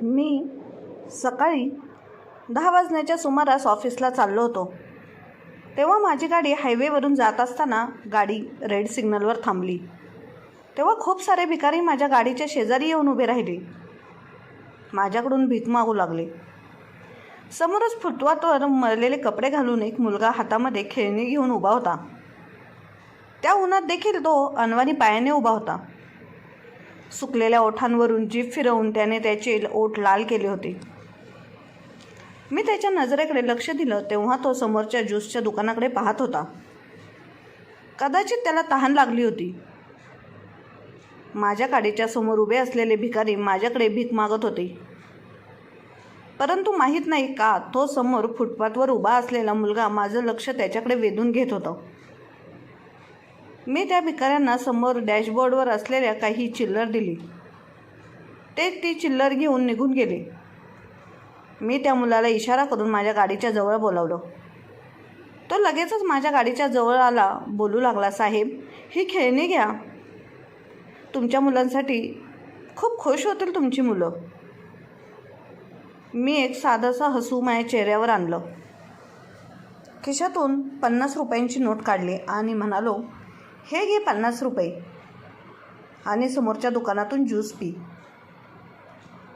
मी सकाळी 10 वाजण्याच्या सुमारास ऑफिसला चाललो होतो. तेव्हा माझी गाडी हायवेवरून जात असताना गाडी रेड सिग्नलवर थांबली. तेव्हा खूप सारे भिकारी माझ्या गाडीच्या शेजारी येऊन उभे राहिले. माझ्याकडून भीक मागू लागले. समोरच फुटपाथवर मळलेले कपडे घालून एक मुलगा हातामध्ये खेळणी घेऊन उभा होता. त्या उन्हात देखील तो अनवाणी पायाने उभा होता. सुकलेल्या ओठांवरून जीभ फिरवून त्याने त्याचे ओठ लाल केले होते. मी त्याच्या नजरेकडे लक्ष दिलं तेव्हा तो समोरच्या ज्यूसच्या दुकानाकडे पाहत होता. कदाचित त्याला तहान लागली होती. माझ्या गाडीच्या समोर उभे असलेले भिकारी माझ्याकडे भीक मागत होते. परंतु माहीत नाही का तो समोर फुटपाथवर उभा असलेला मुलगा माझं लक्ष त्याच्याकडे वेधून घेत होता. मी त्या भिकाऱ्यांना समोर डॅशबोर्डवर असलेल्या काही चिल्लर दिली. ते ती चिल्लर घेऊन निघून गेले. मी त्या मुलाला इशारा करून माझ्या गाडीच्या जवळ बोलावलं. तो लगेचच माझ्या गाडीच्या जवळ आला. बोलू लागला, साहेब, ही खेळणी घ्या. तुमच्या मुलांसाठी खूप खुश होतील तुमची मुलं. मी एक साधंसं हसू माझ्या चेहऱ्यावर आणलं. खिशातून 50 रुपयांची नोट काढली आणि म्हणालो, हे घे 50 रुपये आणि समोरच्या दुकानातून ज्यूस पी.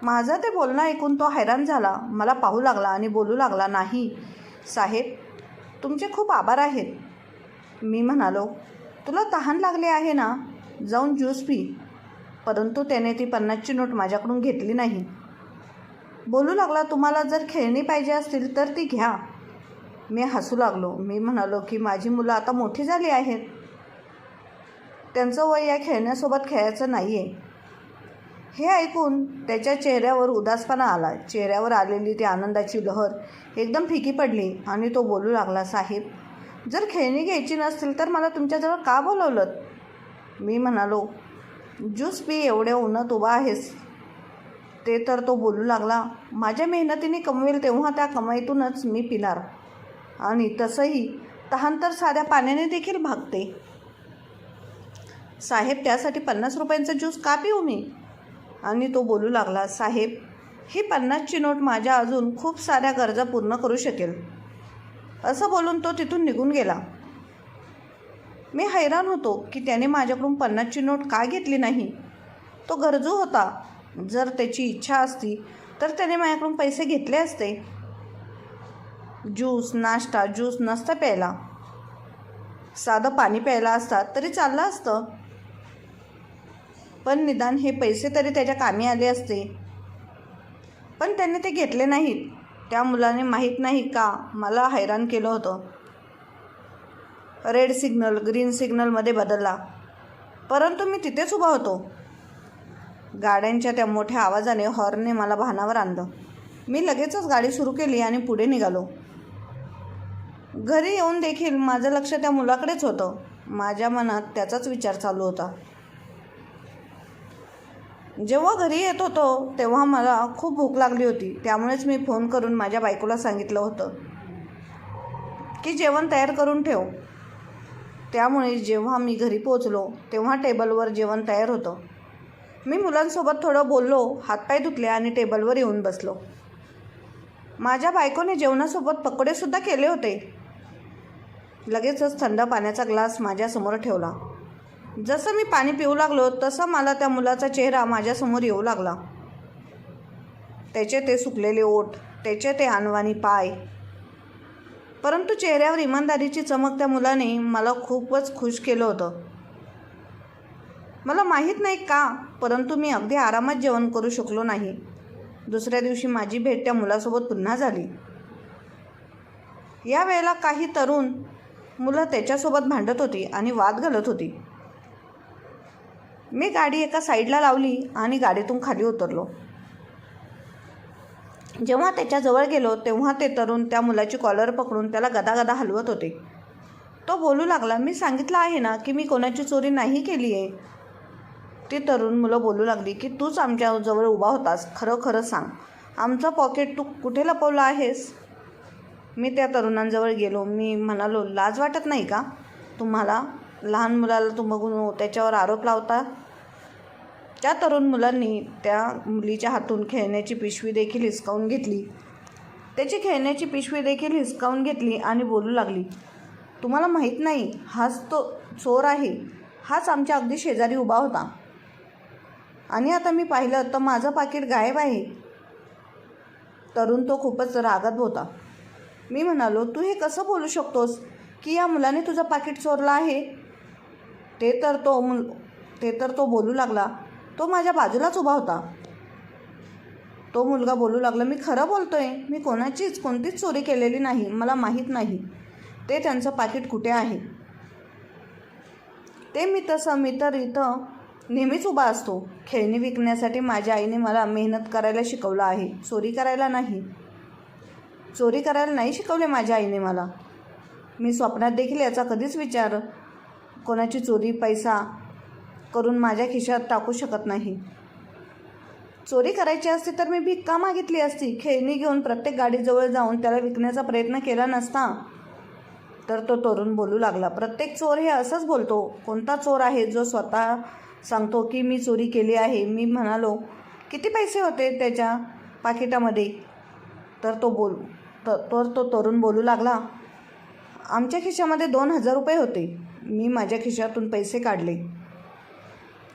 माझं ते बोलणं ऐकून तो हैराण झाला. मला पाहू लागला आणि बोलू लागला, नाही साहेब, तुमचे खूप आभार आहेत. मी म्हणालो, तुला तहान लागली आहे ना, जाऊन ज्यूस पी. परंतु त्याने ती 50ची नोट माझ्याकडून घेतली नाही. बोलू लागला, तुम्हाला जर खेळणी पाहिजे असतील तर ती घ्या. मी हसू लागलो. मी म्हणालो की माझी मुलं आता मोठी झाली आहेत. त्यांचं वय या खेळण्यासोबत खेळायचं नाही आहे. हे ऐकून त्याच्या चेहऱ्यावर उदासपणा आला. चेहऱ्यावर आलेली ती आनंदाची लहर एकदम फिकी पडली आणि तो बोलू लागला, साहेब, जर खेळणी घ्यायची नसतील तर मला तुमच्याजवळ का बोलवलं? मी म्हणालो, ज्यूस पी, एवढ्या उन्हात उभा आहेस. ते तर तो बोलू लागला, माझ्या मेहनतीने कमवेल तेव्हा त्या कमाईतूनच मी पिणार. आणि तसंही तहान तर साध्या पाण्याने देखील भागते. साहेब, त्यासाठी 50 रुपयांचा ज्यूस का पिऊ मी? आणि तो बोलू लागला, साहेब, ही 50ची नोट माझ्या अजून खूप साऱ्या गरजा पूर्ण करू शकेल. असं बोलून तो तिथून निघून गेला. मी हैराण होतो की त्याने माझ्याकडून 50ची नोट का घेतली नाही. तो गरजू होता. जर त्याची इच्छा असती तर त्याने माझ्याकडून पैसे घेतले असते. नाश्ता ज्यूस नसता प्यायला, साधं पाणी प्यायला असतात तरी चाललं असतं. पण निदान हे पैसे तरी त्याच्या कामी आले असते. पण त्याने ते घेतले नाहीत. त्या मुलाने माहीत नाही का मला हैराण केलं होतं. रेड सिग्नल ग्रीन सिग्नलमध्ये बदलला, परंतु मी तिथेच उभा होतो. गाड्यांच्या त्या मोठ्या आवाजाने हॉर्नने मला भानावर आणलं. मी लगेचच गाडी सुरू केली आणि पुढे निघालो. घरी येऊन देखील माझं लक्ष त्या मुलाकडेच होतं. माझ्या मनात त्याचाच विचार चालू होता. जेव्हा घरी येत होतो तेव्हा मला खूप भूक लागली होती. त्यामुळेच मी फोन करून माझ्या बायकोला सांगितलं होतं की जेवण तयार करून ठेव. त्यामुळे जेव्हा मी घरी पोचलो तेव्हा टेबलवर जेवण तयार होतं. मी मुलांसोबत थोडं बोललो, हातपाय धुतले आणि टेबलवर येऊन बसलो. माझ्या बायकोने जेवणासोबत पकोडेसुद्धा केले होते. लगेचच थंड पाण्याचा ग्लास माझ्यासमोर ठेवला. जसं मी पाणी पिऊ लागलो तसं मला त्या मुलाचा चेहरा माझ्यासमोर येऊ लागला. त्याचे ते सुकलेले ओठ, त्याचे ते अनवाणी पाय, परंतु चेहऱ्यावर इमानदारीची चमक. त्या मुलाने मला खूपच खुश केलं होतं. मला माहीत नाही का, परंतु मी अगदी आरामात जेवण करू शकलो नाही. दुसऱ्या दिवशी माझी भेट त्या मुलासोबत पुन्हा झाली. या वेळेला काही तरुण मुलं त्याच्यासोबत भांडत होती आणि वाद घालत होती. मी गाडी एका साईडला लावली आणि गाडीतून खाली उतरलो. जेव्हा त्याच्याजवळ गेलो तेव्हा ते तरुण त्या मुलाची कॉलर पकडून त्याला गदागदा हलवत होते. तो बोलू लागला, मी सांगितलं आहे ना की मी कोणाची चोरी नाही केली आहे. ती तरुण मुलं बोलू लागली की तूच आमच्याजवळ उभा होतास, खरं खरं सांग, आमचं पॉकेट तू कुठे लपवलं आहेस? मी त्या तरुणांजवळ गेलो. मी म्हणालो, लाज वाटत नाही का तुम्हाला? लहान मुलाला बघून त्याच्यावर आरोप लावता. त्या तरुण मुलांनी त्या मुलीच्या हातून खेळण्याची पिशवी देखील हिसकावून घेतली. त्याची खेळण्याची पिशवी देखील हिसकावून घेतली आणि बोलू लागली, तुम्हाला माहीत नाही, हाच तो चोर आहे. हाच आमच्या अगदी शेजारी उभा होता आणि आता मी पाहिलं तर माझं पाकीट गायब आहे. तरुण तो खूपच रागात होता. मी म्हणालो, तू हे कसं बोलू शकतोस की या मुलाने तुझं पाकीट चोरलं आहे? ते तर तो बोलू लागला, तो माझ्या बाजूलाच उभा होता. तो मुलगा बोलू लागला, मी खरं बोलतोय, मी कोणतीच चोरी केलेली नाही. मला माहीत नाही ते त्यांचं पाकीट कुठे आहे. मी तर इथं नेहमीच उभा असतो. खेळणी विकण्यासाठी माझ्या आईने मला मेहनत करायला शिकवलं आहे, चोरी करायला नाही शिकवले माझ्या आईने मला. मी स्वप्नात देखील याचा कधीच विचार कोणाची चोरी पैसा करून माझ्या खिशात टाकू शकत नाही. चोरी करायची असती तर मी भीक का मागितली असती? खेळणी घेऊन प्रत्येक गाडीजवळ जाऊन त्याला विकण्याचा प्रयत्न केला नसता. तर तो तरुण बोलू लागला, प्रत्येक चोर हे असंच बोलतो. कोणता चोर आहे जो स्वतः सांगतो की मी चोरी केली आहे? मी म्हणालो, किती पैसे होते त्याच्या पाकिटामध्ये? तर तो तरुण बोलू लागला, आमच्या खिशामध्ये 2,000 रुपये होते. मी माझ्या खिशातून पैसे काढले.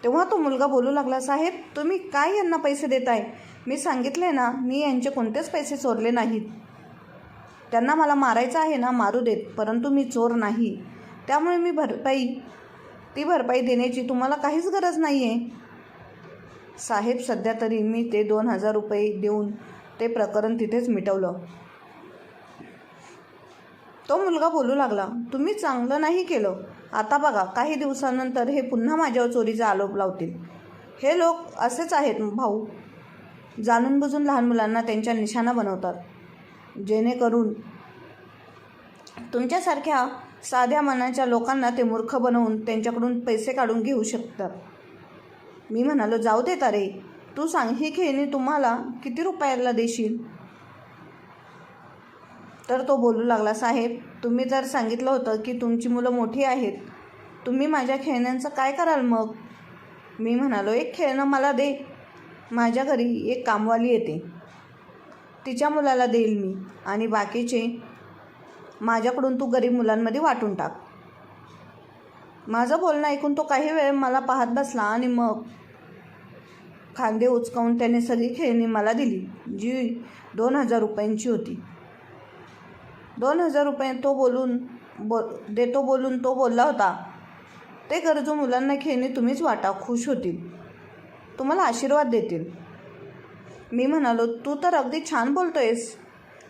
तेव्हा तो मुलगा बोलू लागला, साहेब तुम्ही काय यांना पैसे देताय? मी सांगितले ना, मी यांचे कोणतेच पैसे चोरले नाहीत. त्यांना मला मारायचं आहे ना, मारू देत, परंतु मी चोर नाही. त्यामुळे ती भरपाई देण्याची तुम्हाला काहीच गरज नाही आहे. साहेब सध्या तरी मी ते 2,000 रुपये देऊन ते प्रकरण तिथेच मिटवलं. तो मुलगा बोलू लागला, तुम्ही चांगलं नाही केलं. आता बघा, काही दिवसानंतर हे पुन्हा माझ्यावर चोरीचा आरोप लावतील. हे लोक असेच आहेत भाऊ, जाणून बुजून लहान मुलांना त्यांच्या निशाणा बनवतात, जेणेकरून तुमच्यासारख्या साध्या मनाच्या लोकांना ते मूर्ख बनवून त्यांच्याकडून पैसे काढून घेऊ शकतात. मी म्हणालो, जाऊ दे तारे, तू सांग, ही खेळणी तुम्हाला किती रुपयाला देशील? तर तो बोलू लागला, साहेब तुम्ही जर सांगितलं होतं की तुमची मुलं मोठी आहेत, तुम्ही माझ्या खेळण्यांचं काय कराल मग? मी म्हणालो, एक खेळणं मला दे. माझ्या घरी एक कामवाली येते, तिच्या मुलाला देईल मी, आणि बाकीचे माझ्याकडून तू गरीब मुलांमध्ये वाटून टाक. माझं बोलणं ऐकून तो काही वेळ मला पाहत बसला आणि मग खांदे उचकावून त्याने सगळी खेळणी मला दिली, जी 2,000 रुपयांची होती. 2,000 रुपये देतो बोलून तो बोलला होता, ते गरजू मुलांना खेळणी तुम्हीच वाटा, खुश होतील, तुम्हाला आशीर्वाद देतील. मी म्हणालो, तू तर अगदी छान बोलतोयस,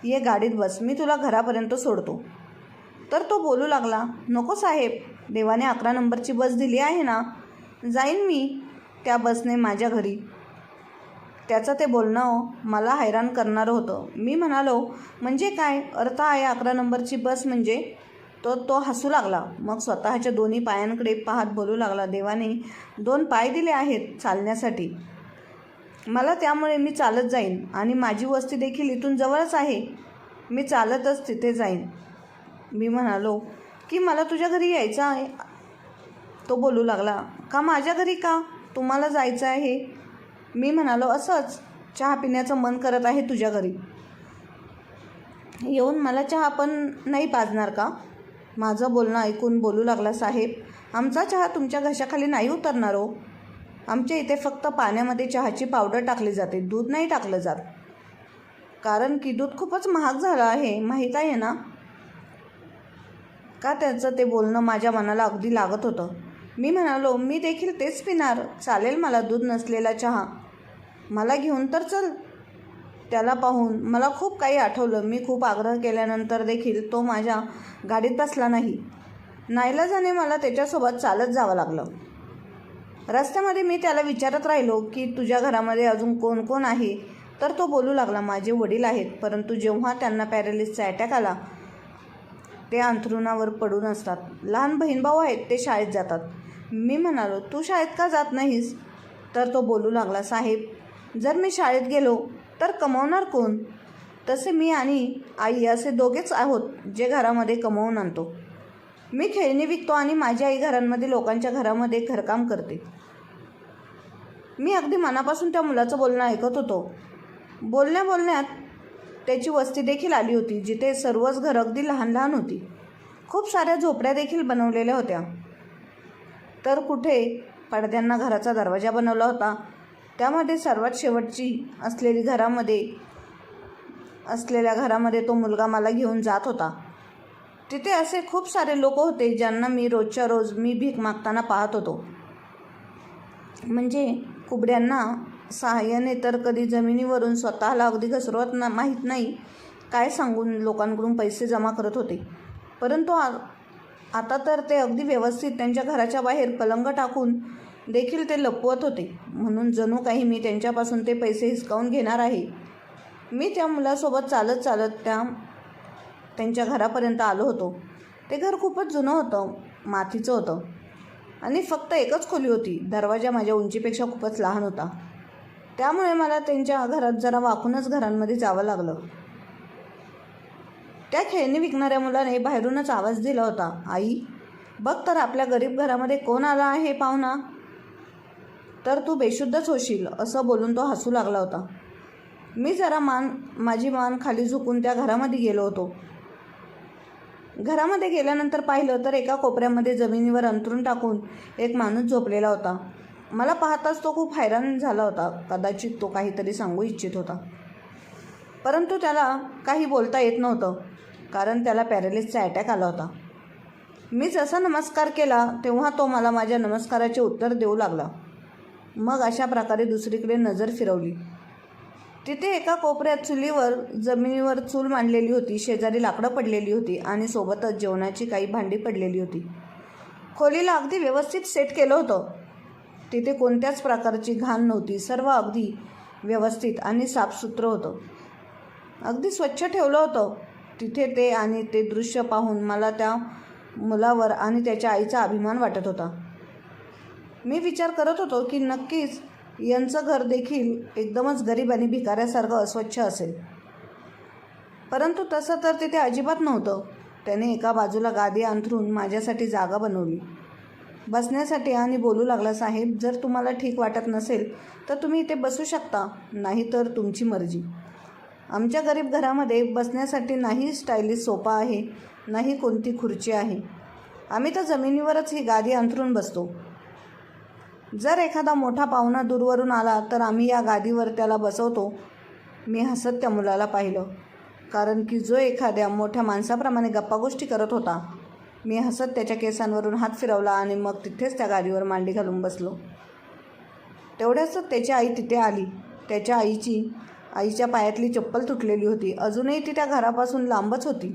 ये गाडीत बस, मी तुला घरापर्यंत सोडतो. तर तो बोलू लागला, नको साहेब, देवाने 11 नंबरची बस दिली आहे ना, जाईन मी त्या बसने माझ्या घरी. त्याचं ते बोलणं मला हैराण करणारं होतं. मी म्हणालो, म्हणजे काय अर्थ आहे 11 नंबरची बस म्हणजे? तो हसू लागला. मग स्वतःच्या दोन्ही पायांकडे पाहत बोलू लागला, देवाने 2 पाय दिले आहेत चालण्यासाठी मला, त्यामुळे मी चालत जाईन आणि माझी वस्ती देखील इथून जवळच आहे, मी चालतच तिथे जाईन. मी म्हणालो की मला तुझ्या घरी यायचं आहे. तो बोलू लागला, का माझ्या घरी? का तुम्हाला जायचं आहे? मी म्हणालो, असंच चहा पिण्याचं मन करत आहे तुझ्या घरी येऊन, मला चहा पण नाही पाजणार का? माझं बोलणं ऐकून बोलू लागला, साहेब आमचा चहा तुमच्या घशाखाली नाही उतरणार हो. आमच्या इथे फक्त पाण्यामध्ये चहाची पावडर टाकली जाते, दूध नाही टाकलं जात, कारण की दूध खूपच महाग झालं आहे, माहीत आहे ना? का त्याचं ते बोलणं माझ्या मनाला अगदी लागत होतं. मी म्हणालो, मी देखील तेच पिणार, चालेल मला दूध नसलेला चहा, मला घेऊन तर चल. त्याला पाहून मला खूप काही आठवलं. मी खूप आग्रह केल्यानंतर देखील तो माझ्या गाडीत बसला नाही. नाईलाजाने मला त्याच्यासोबत चालत जावं लागलं. रस्त्यामध्ये मी त्याला विचारत राहिलो की तुझ्या घरामध्ये अजून कोण कोण आहे? तर तो बोलू लागला, माझे वडील आहेत, परंतु जेव्हा त्यांना पॅरालिसचा अटॅक आला ते अंथरुणावर पडून असतात. लहान बहीण भाऊ आहेत, ते शाळेत जातात. मी म्हणालो, तू शाळेत का जात नाहीस? तर तो बोलू लागला, साहेब जर मी शाळेत गेलो तर कमवणार कोण? तसे मी आणि आई असे दोघेच आहोत जे घरामध्ये कमवून आणतो. मी खेळणी विकतो आणि माझी आई घरांमध्ये लोकांच्या घरामध्ये घरकाम करते. मी अगदी मनापासून त्या मुलाचं बोलणं ऐकत होतो. बोलण्यात त्याची वस्ती देखील आली होती, जिथे सर्वच घरं अगदी लहान लहान होती. खूप साऱ्या झोपड्या देखील बनवलेल्या होत्या. तर कुठे पडद्यांना घराचा दरवाजा बनवला होता. त्यामध्ये सर्वात शेवटची असलेल्या घरामध्ये तो मुलगा मला घेऊन जात होता. तिथे असे खूप सारे लोक होते ज्यांना मी रोजच्या रोज भीक मागताना पाहत होतो. म्हणजे कुबड्यांना सहाय्याने तर कधी जमिनीवरून स्वतःला अगदी घसरवत माहीत नाही काय सांगून लोकांकडून पैसे जमा करत होते. परंतु आता तर ते अगदी व्यवस्थित त्यांच्या घराच्या बाहेर पलंग टाकून देखील ते लपवत होते. म्हणून जणू काही मी त्यांच्यापासून ते पैसे हिसकावून घेणार आहे. मी त्या मुलासोबत चालत त्यांच्या घरापर्यंत आलो होतो. ते घर खूपच जुनं होतं, मातीचं होतं आणि फक्त एकच खोली होती. दरवाजा माझ्या उंचीपेक्षा खूपच लहान होता. त्यामुळे मला त्यांच्या घरात जरा वाकूनच घरांमध्ये जावं लागलं. त्या खेळणी विकणाऱ्या मुलाने बाहेरूनच आवाज दिला होता, आई बघ तर आपल्या गरीब घरामध्ये कोण आला आहे पाहुणा, तर तू बेशुद्धच होशील, असं बोलून तो हसू लागला होता. मी जरा माझी मान खाली झुकून त्या घरामध्ये गेलो होतो. घरामध्ये गेल्यानंतर पाहिलं तर एका कोपऱ्यामध्ये जमिनीवर अंथरूण टाकून एक माणूस झोपलेला होता. मला पाहताच तो खूप हैराण झाला होता. कदाचित तो काहीतरी सांगू इच्छित होता, परंतु त्याला काही बोलता येत नव्हतं, कारण त्याला पॅरालिसचा अटॅक आला होता. मी जसा नमस्कार केला तेव्हा तो मला माझ्या नमस्काराचे उत्तर देऊ लागला. मग अशा प्रकारे दुसरीकडे नजर फिरवली. तिथे एका कोपऱ्यात जमिनीवर चूल मांडलेली होती. शेजारी लाकडं पडलेली होती आणि सोबतच जेवणाची काही भांडी पडलेली होती. खोलीला अगदी व्यवस्थित सेट केलं होतं. तिथे कोणत्याच प्रकारची घाण नव्हती. सर्व अगदी व्यवस्थित आणि साफसुथरं होतं. अगदी स्वच्छ ठेवलं होतं. तिथे ते दृश्य पाहून मला त्या मुलावर आणि त्याच्या आईचा अभिमान वाटत होता. मी विचार करत होतो की नक्कीच यांचं घर देखील एकदमच गरीब आणि भिकाऱ्यासारखं अस्वच्छ असेल. परंतु तसं तर तिथे अजिबात नव्हतं. त्याने एका बाजूला गादी अंथरून माझ्यासाठी जागा बनवली बसण्यासाठी आणि बोलू लागला, साहेब जर तुम्हाला ठीक वाटत नसेल तर तुम्ही इथे बसू शकता, नाही तर तुमची मर्जी. आमच्या गरीब घरामध्ये बसण्यासाठी नाही स्टायलिश सोफा आहे, नाही कोणती खुर्ची आहे. आम्ही तर जमिनीवरच ही गादी अंथरून बसतो. जर एखादा मोठा पाहुणा दूरवरून आला तर आम्ही या गादीवर त्याला बसवतो. मी हसत त्या मुलाला पाहिलं, कारण की जो एखाद्या मोठ्या माणसाप्रमाणे गप्पागोष्टी करत होता. मी हसत त्याच्या केसांवरून हात फिरवला आणि मग तिथेच त्या गादीवर मांडी घालून बसलो. तेवढ्याच त्याची आई तिथे आली. त्याच्या आईच्या पायातली चप्पल तुटलेली होती. अजूनही ती त्या घरापासून लांबच होती.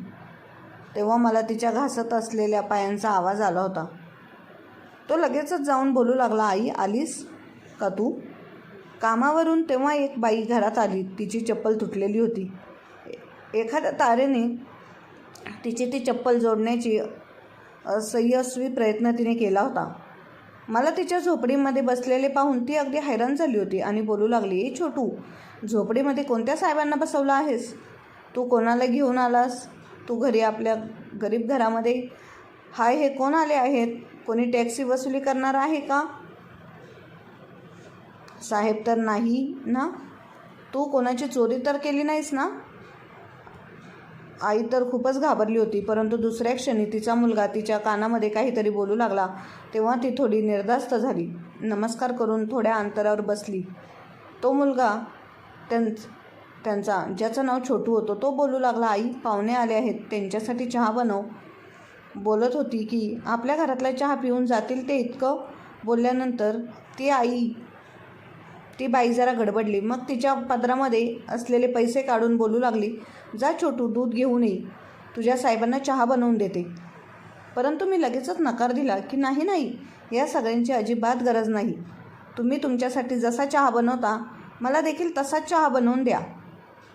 तेव्हा मला तिच्या घासत असलेल्या पायांचा आवाज आला होता. तो लगेचच जाऊन बोलू लागला, आई आलीस का तू कामावरून? तेव्हा एक बाई घरात आली. तिची चप्पल तुटलेली होती. एखाद्या तारेने तिची ती चप्पल जोडण्याची असयशस्वी प्रयत्न तिने केला होता. मला तिच्या झोपडीमध्ये बसलेले पाहून ती अगदी हैराण झाली होती आणि बोलू लागली, ए छोटू, झोपडीमध्ये कोणत्या साहेबांना बसवलं आहेस? तू कोणाला घेऊन आलास? तू घरी आपल्या गरीब घरामध्ये हाय, हे कोण आले आहेत? कोणी टॅक्सी वसुली करणार आहे का? साहेब तर नाही ना? तू कोणाची चोरी तर केली नाहीस ना? आई तर खूपच घाबरली होती. परंतु दुसऱ्या क्षणी तिचा मुलगा तिच्या कानामध्ये काहीतरी बोलू लागला. तेव्हा ती थोडी निर्धास्त झाली. नमस्कार करून थोड्या अंतरावर बसली. तो मुलगा त्यांचा ज्याचं नाव छोटू होतं तो बोलू लागला, आई पाहुणे आले आहेत, त्यांच्यासाठी चहा बनव. बोलत होती की आपल्या घरातला चहा पिऊन जातील ते. इतकं बोलल्यानंतर ती बाई जरा गडबडली. मग तिच्या पदरामध्ये असलेले पैसे काढून बोलू लागली, जा छोटू, दूध घेऊन ये, तुझ्या साहेबांना चहा बनवून देते. परंतु मी लगेचच नकार दिला की नाही, या सगळ्यांची अजिबात गरज नाही. तुम्ही तुमच्यासाठी जसा चहा बनवता मला देखील तसाच चहा बनवून द्या.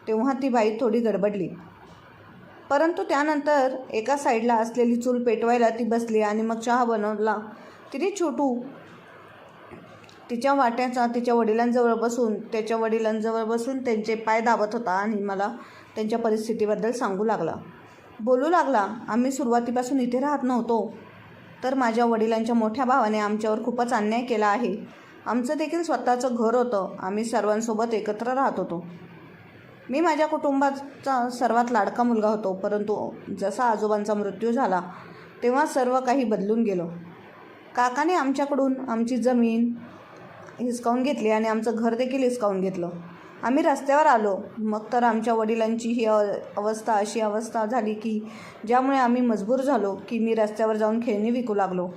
तेव्हा ती बाई थोडी गडबडली. परंतु त्यानंतर एका साईडला असलेली चूल पेटवायला ती बसली आणि मग चहा बनवला तिने. छोटू तिच्या वाट्याचा त्याच्या वडिलांजवळ बसून त्यांचे पाय दाबत होता आणि मला त्यांच्या परिस्थितीबद्दल सांगू लागला. बोलू लागला, आम्ही सुरुवातीपासून इथे राहत नव्हतो, तर माझ्या वडिलांच्या मोठ्या भावाने आमच्यावर खूपच अन्याय केला आहे. आमचं देखील स्वतःचं घर होतं. आम्ही सर्वांसोबत एकत्र राहत होतो. मी माझ्या कुटुंबाचा सर्वात लाडका मुलगा होतो. परंतु जसा आजोबांचा मृत्यू झाला तेव्हा सर्व काही बदलून गेलं. काकाने आमच्याकडून आमची जमीन हिसकावून घेतली आणि आमचं घर देखील हिसकावून घेतलं. आम्ही रस्त्यावर आलो. मग तर आमच्या वडिलांची ही अशी अवस्था झाली की ज्यामुळे आम्ही मजबूर झालो की मी रस्त्यावर जाऊन खेळणी विकू लागलो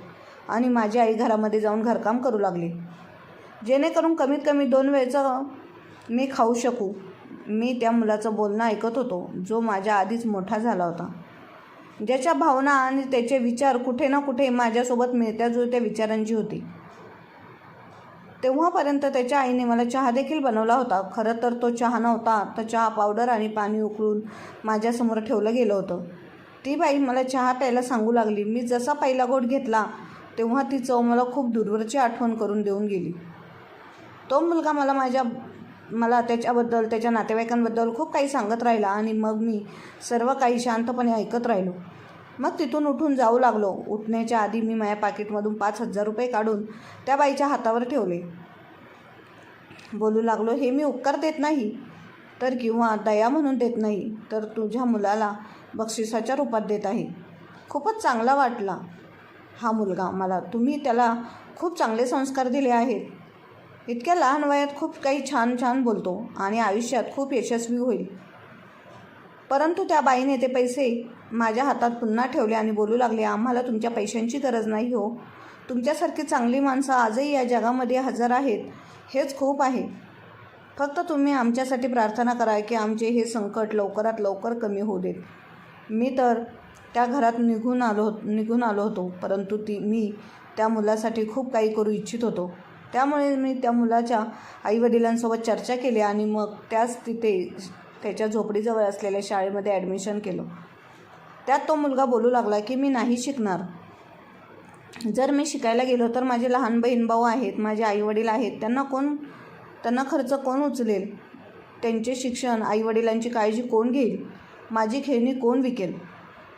आणि माझी आई घरामध्ये जाऊन घरकाम करू लागली, जेणेकरून कमीत कमी 2 वेळचं मी खाऊ शकू. मी त्या मुलाचं बोलणं ऐकत होतो, जो माझ्या आधीच मोठा झाला होता, ज्याच्या भावना आणि त्याचे विचार कुठे ना कुठे माझ्यासोबत मिळत्या जुळत्या विचारांची होती. तेव्हापर्यंत त्याच्या आईने मला चहा देखील बनवला होता. खरं तर तो चहा नव्हता, तर चहा पावडर आणि पाणी उकळून माझ्यासमोर ठेवलं गेलं होतं. ती बाई मला चहा प्यायला सांगू लागली. मी जसा पहिला घोट घेतला तेव्हा ती चव मला खूप दूरवरची आठवण करून देऊन गेली. तो मुलगा मला त्याच्याबद्दल, त्याच्या नातेवाईकांबद्दल खूप काही सांगत राहिला आणि मग मी सर्व काही शांतपणे ऐकत राहिलो. मग तिथून उठून जाऊ लागलो. उठण्याच्या आधी मी माझ्या पाकिटमधून 5,000 रुपये काढून त्या बाईच्या हातावर ठेवले. बोलू लागलो, हे मी उपकार देत नाही तर किंवा दया म्हणून देत नाही, तर तुझ्या मुलाला बक्षिसाच्या रूपात देत आहे. खूपच चांगला वाटला हा मुलगा मला. तुम्ही त्याला खूप चांगले संस्कार दिले आहेत. इतक्या लहान वयात खूप काही छान छान बोलतो आणि आयुष्यात खूप यशस्वी होईल. परंतु त्या बाईने ते पैसे माझ्या हातात पुन्हा ठेवले आणि बोलू लागले, आम्हाला तुमच्या पैशांची गरज नाही हो. तुमच्यासारखी चांगली माणसं आजही या जगामध्ये हजर आहेत. हेच खूप आहे. फक्त तुम्ही आमच्यासाठी प्रार्थना करा की आमचे हे संकट लवकरात लवकर कमी होऊ देत. मी तर त्या घरात निघून आलो होतो. परंतु मी त्या मुलासाठी खूप काही करू इच्छित होतो. त्यामुळे मी त्या मुलाच्या आईवडिलांसोबत चर्चा केली आणि मग त्याच्या झोपडीजवळ असलेल्या शाळेमध्ये ॲडमिशन केलं. त्यात तो मुलगा बोलू लागला की मी नाही शिकणार. जर मी शिकायला गेलो तर माझे लहान बहीण भाऊ आहेत, माझे आईवडील आहेत, त्यांना खर्च कोण उचलेल? त्यांचे शिक्षण, आईवडिलांची काळजी कोण घेईल? माझी खेळणी कोण विकेल?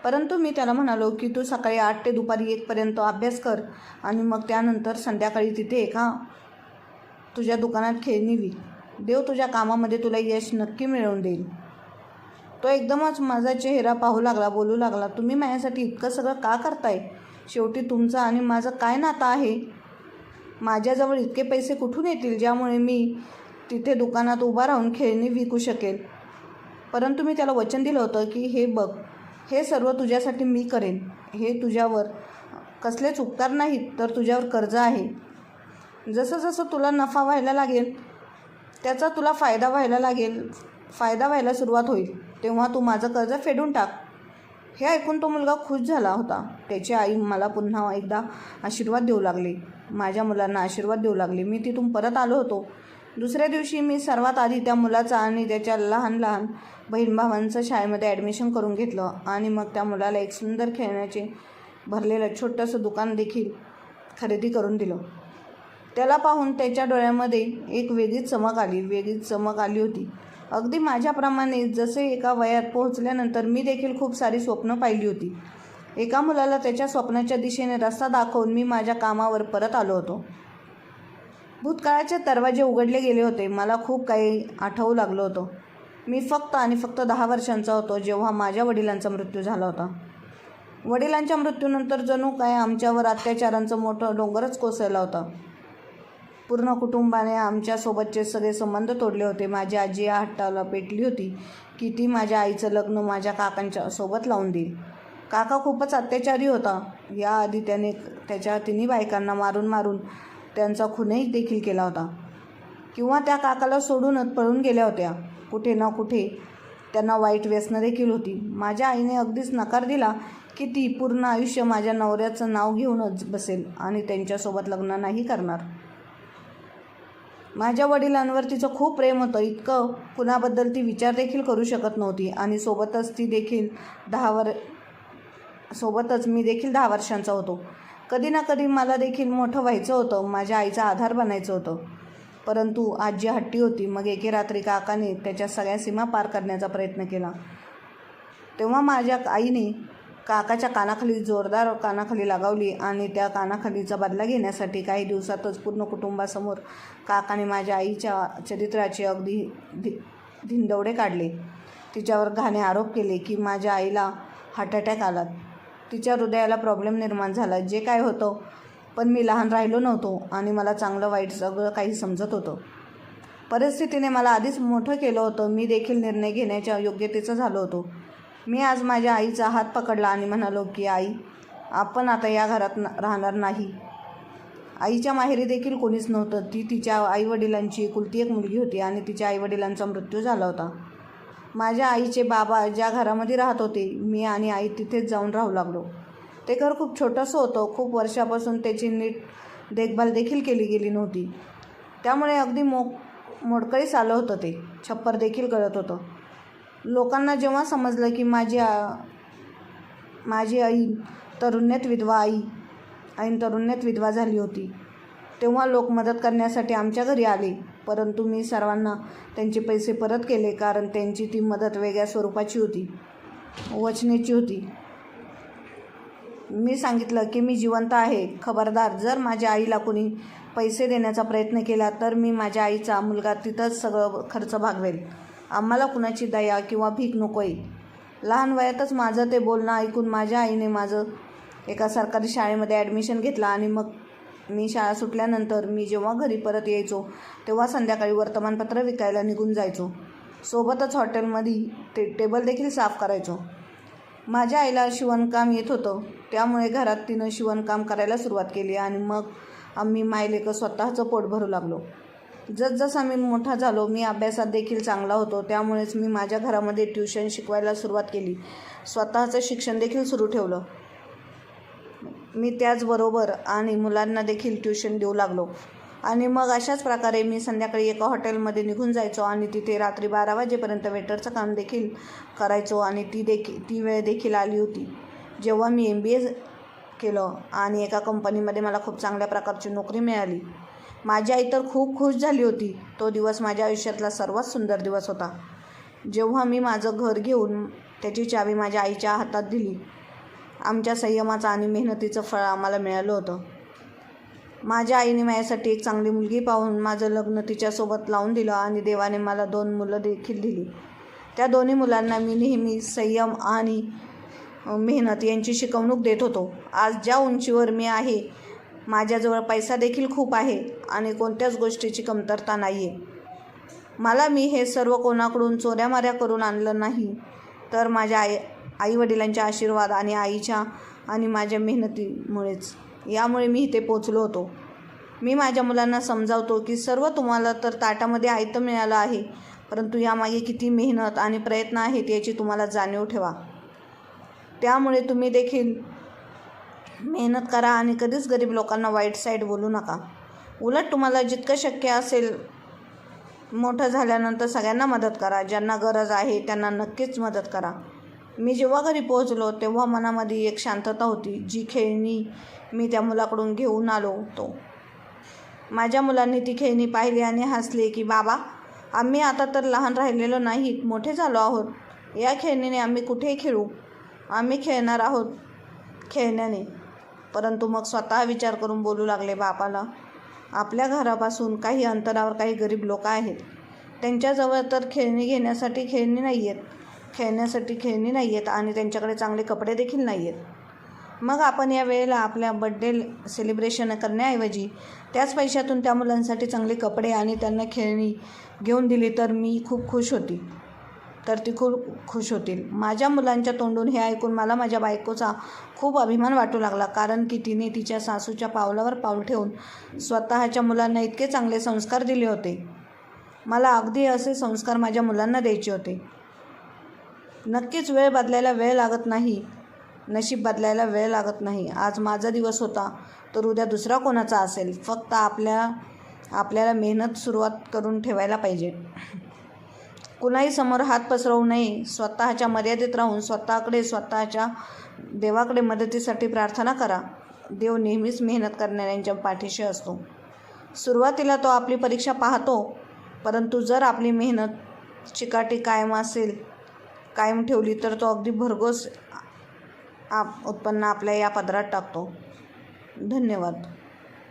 परंतु मी त्याला म्हणालो की तू सकाळी 8 ते दुपारी 1 पर्यंत अभ्यास कर आणि मग त्यानंतर संध्याकाळी तिथे तुझ्या दुकानात खेळणी विक. देव तुझ्या कामामध्ये तुला यश नक्की मिळवून देईल. तो एकदमच माझा चेहरा पाहू लागला, बोलू लागला, तुम्ही माझ्यासाठी इतकं सगळं का करताय? शेवटी तुमचं आणि माझं काय नातं आहे? माझ्याजवळ इतके पैसे कुठून येतील ज्यामुळे मी तिथे दुकानात उभा राहून खेळणी विकू शकेल? परंतु मी त्याला वचन दिलं होतं की हे बघ, हे सर्व तुझ्यासाठी मी करेन. हे तुझ्यावर कसलेच उपकार नाहीत, तर तुझ्यावर कर्ज आहे. जसं जसं तुला नफा व्हायला लागेल त्याचा तुला फायदा व्हायला सुरुवात होईल, तेव्हा तू माझं कर्ज फेडून टाक. हे ऐकून तो मुलगा खुश झाला होता. त्याची आई मला पुन्हा एकदा आशीर्वाद देऊ लागली, माझ्या मुलांना आशीर्वाद देऊ लागली. मी तिथून परत आलो होतो. दुसऱ्या दिवशी मी सर्वात आधी त्या मुलाचा आणि त्याच्या लहान लहान बहीण भावांचं शाळेमध्ये ॲडमिशन करून घेतलं आणि मग त्या मुलाला एक सुंदर खेळण्याचे भरलेलं छोटंसं दुकान देखील खरेदी करून दिलं. त्याला पाहून त्याच्या डोळ्यामध्ये एक वेगळीच चमक आली होती. अगदी माझ्याप्रमाणे. जसे एका वयात पोहोचल्यानंतर मी देखील खूप सारी स्वप्न पाहिली होती. एका मुलाला त्याच्या स्वप्नाच्या दिशेने रस्ता दाखवून मी माझ्या कामावर परत आलो होतो. भूतकाळाचे दरवाजे उघडले गेले होते. मला खूप काही आठवू लागलं होतं. मी फक्त 10 वर्षांचा होतो जेव्हा माझ्या वडिलांचा मृत्यू झाला होता. वडिलांच्या मृत्यूनंतर जणू काय आमच्यावर अत्याचारांचं मोठं डोंगरच कोसळला होता. पूर्ण कुटुंबाने आमच्यासोबतचे सगळे संबंध तोडले होते. माझी आजी या हट्टाला पेटली होती की ती माझ्या आईचं लग्न माझ्या काकांच्या सोबत लावून देईल. काका खूपच अत्याचारी होता. याआधी त्याने त्याच्या 3 बायकांना मारून त्यांचा खूनही देखील केला होता, किंवा त्या काकाला सोडूनच पळून गेल्या होत्या. कुठे ना कुठे त्यांना वाईट व्यसनं देखील होती. माझ्या आईने अगदीच नकार दिला की ती पूर्ण आयुष्य माझ्या नवऱ्याचं नाव घेऊनच बसेल आणि त्यांच्यासोबत लग्न नाही करणार. माझ्या वडिलांवर तिचं खूप प्रेम होतं, इतकं कुणाबद्दल ती विचार देखील करू शकत नव्हती. आणि सोबतच मी देखील 10 वर्षांचा होतो. कधी ना कधी मला देखील मोठं व्हायचं होतं, माझ्या आईचा आधार बनायचं होतं. परंतु आजी हट्टी होती. मग एके रात्री काकाने त्याच्या सगळ्या सीमा पार करण्याचा प्रयत्न केला. तेव्हा माझ्या आईने काकाच्या कानाखाली जोरदार कानाखाली लगावली आणि त्या कानाखालीचा बदला घेण्यासाठी काही दिवसातच पूर्ण कुटुंबासमोर काकाने माझ्या आईच्या चरित्राचे अगदी धिंदवडे काढले. तिच्यावर घाणे आरोप केले की माझ्या आईला हार्ट अटॅक आला, तिच्या हृदयाला प्रॉब्लेम निर्माण झाला. जे काय होतं, पण मी लहान राहिलो नव्हतो आणि मला चांगलं वाईट सगळं काही समजत होतं. परिस्थितीने मला आधीच मोठं केलं होतं. मी देखील निर्णय घेण्याच्या योग्यतेचं झालो होतो. मी आज माझ्या आईचा हात पकडला आणि म्हणालो की आई, आपण आता या घरात राहणार नाही. आईच्या माहेरी देखील कोणीच नव्हतं. ती तिच्या आईवडिलांची एकुलती एक मुलगी होती आणि तिच्या आईवडिलांचा मृत्यू झाला होता. माझ्या आईचे बाबा ज्या घरामध्ये राहत होते, मी आणि आई तिथेच जाऊन राहू लागलो. ते घर खूप छोटंसं होतं. खूप वर्षापासून त्याची नीट देखभाल देखील केली गेली नव्हती. त्यामुळे अगदी मोडकळीस आलं होतं. ते छप्पर देखील गळत होतं. लोकांना जेव्हा समजलं की माझी आई तरुण्यात विधवा झाली होती, तेव्हा लोक मदत करण्यासाठी आमच्या घरी आले. परंतु मी सर्वांना त्यांचे पैसे परत केले, कारण त्यांची ती मदत वेगळ्या स्वरूपाची होती, वचनेची होती. मी सांगितलं की मी जिवंत आहे, खबरदार जर माझ्या आईला कोणी पैसे देण्याचा प्रयत्न केला तर मी माझ्या आईचा मुलगा तिथंच सगळं खर्च भागवेल. आम्हाला कुणाची दया किंवा भीक नको आहे. लहान वयातच माझं ते बोलणं ऐकून माझ्या आईने माझं एका सरकारी शाळेमध्ये ॲडमिशन घेतलं आणि मग मी शाळा सुटल्यानंतर मी जेव्हा घरी परत यायचो तेव्हा संध्याकाळी वर्तमानपत्र विकायला निघून जायचो. सोबतच हॉटेलमध्ये टेबल देखील साफ करायचो. माझ्या आईला शिवणकाम येत होतं, त्यामुळे घरात तिनं शिवणकाम करायला सुरुवात केली आणि मग आम्ही मायलेकं स्वतःचं पोट भरू लागलो. जसजसा मी मोठा झालो, मी अभ्यासात देखील चांगला होतो. त्यामुळेच मी माझ्या घरामध्ये ट्युशन शिकवायला सुरुवात केली. स्वतःचं शिक्षण देखील सुरू ठेवलं मी. त्याचबरोबर आणि मुलांना देखील ट्युशन देऊ लागलो. आणि मग अशाच प्रकारे मी संध्याकाळी एका हॉटेलमध्ये निघून जायचो आणि तिथे रात्री 12 वाजेपर्यंत वेटरचं काम देखील करायचो. आणि ती वेळ देखील आली होती जेव्हा मी MBA केलं आणि एका कंपनीमध्ये मला खूप चांगल्या प्रकारची नोकरी मिळाली. माझी आई तर खूप खुश झाली होती. तो दिवस माझ्या आयुष्यातला सर्वात सुंदर दिवस होता, जेव्हा मी माझं घर घेऊन त्याची चावी माझ्या आईच्या हातात दिली. आमच्या संयमाचं आणि मेहनतीचं फळ आम्हाला मिळालं होतं. माझ्या आईने माझ्यासाठी एक चांगली मुलगी पाहून माझं लग्न तिच्यासोबत लावून दिलं आणि देवाने मला 2 मुलं देखील दिली. त्या दोन्ही मुलांना मी नेहमी संयम आणि मेहनत यांची शिकवणूक देत होतो. आज ज्या उंचीवर मी आहे, माझ्याजवळ पैसा देखील खूप आहे आणि कोणत्याच गोष्टीची कमतरता नाही आहे. मी हे सर्व कोणाकडून चोऱ्यामाऱ्या करून आणलं नाही, तर माझ्या आईवडिलांच्या आशीर्वाद आणि आईच्या आणि माझ्या मेहनतीमुळेच. यामुळे मी इथे पोचलो होतो. मी माझ्या मुलांना समजावतो की सर्व तुम्हाला तर ताटामध्ये आयतं मिळालं आहे, परंतु यामागे किती मेहनत आणि प्रयत्न आहेत याची तुम्हाला जाणीव ठेवा. त्यामुळे तुम्ही देखील मेहनत करा आणि कधीच गरीब लोकांना वाईट साईड बोलू नका. उलट तुम्हाला जितकं शक्य असेल मोठं झाल्यानंतर सगळ्यांना मदत करा. ज्यांना गरज आहे त्यांना नक्कीच मदत करा. मी जेव्हा घरी पोहोचलो तेव्हा मनामध्ये एक शांतता होती. जी खेळणी मी त्या मुलाकडून घेऊन आलो होतो, माझ्या मुलांनी ती खेळणी पाहिली आणि हसले की बाबा, आम्ही आता तर लहान राहिलेलो नाहीत, मोठे झालो आहोत. या खेळणीने आम्ही कुठेही खेळू, आम्ही खेळणार आहोत खेळण्याने. परंतु मग स्वतः विचार करून बोलू लागले बापाला, आपल्या घरापासून काही अंतरावर काही गरीब लोक आहेत. त्यांच्याजवळ तर खेळण्यासाठी खेळणी नाही आहेत आणि त्यांच्याकडे चांगले कपडे देखील नाही आहेत. मग आपण या वेळेला आपल्या बड्डे सेलिब्रेशन करण्याऐवजी त्याच पैशातून त्या मुलांसाठी चांगले कपडे आणि त्यांना खेळणी घेऊन दिली तर ती खूप खुश होतील. माझ्या मुलांच्या तोंडून हे ऐकून मला माझ्या बायकोचा खूप अभिमान वाटू लागला, कारण की तिने तिच्या सासूच्या पावलावर पाऊल ठेवून स्वतःच्या मुलांना इतके चांगले संस्कार दिले होते. मला अगदी असे संस्कार माझ्या मुलांना द्यायचे होते. नक्कीच वेळ बदलायला वेळ लागत नाही, नशीब बदलायला वेळ लागत नाही. आज माझा दिवस होता तर उद्या दुसरा कोणाचा असेल. फक्त आपल्याला मेहनत सुरुवात करून ठेवायला पाहिजे. कुणाही समोर हात पसरवू नये. स्वतःच्या मर्यादेत राहून स्वतःच्या देवाकडे मदतीसाठी प्रार्थना करा. देव नेहमीच मेहनत करणाऱ्यांच्या पाठीशी असतो. सुरुवातीला तो आपली परीक्षा पाहतो, परंतु जर आपली मेहनत चिकाटी कायम ठेवली तर तो अगदी भरघोस उत्पन्न आपल्या या पदरात टाकतो. धन्यवाद.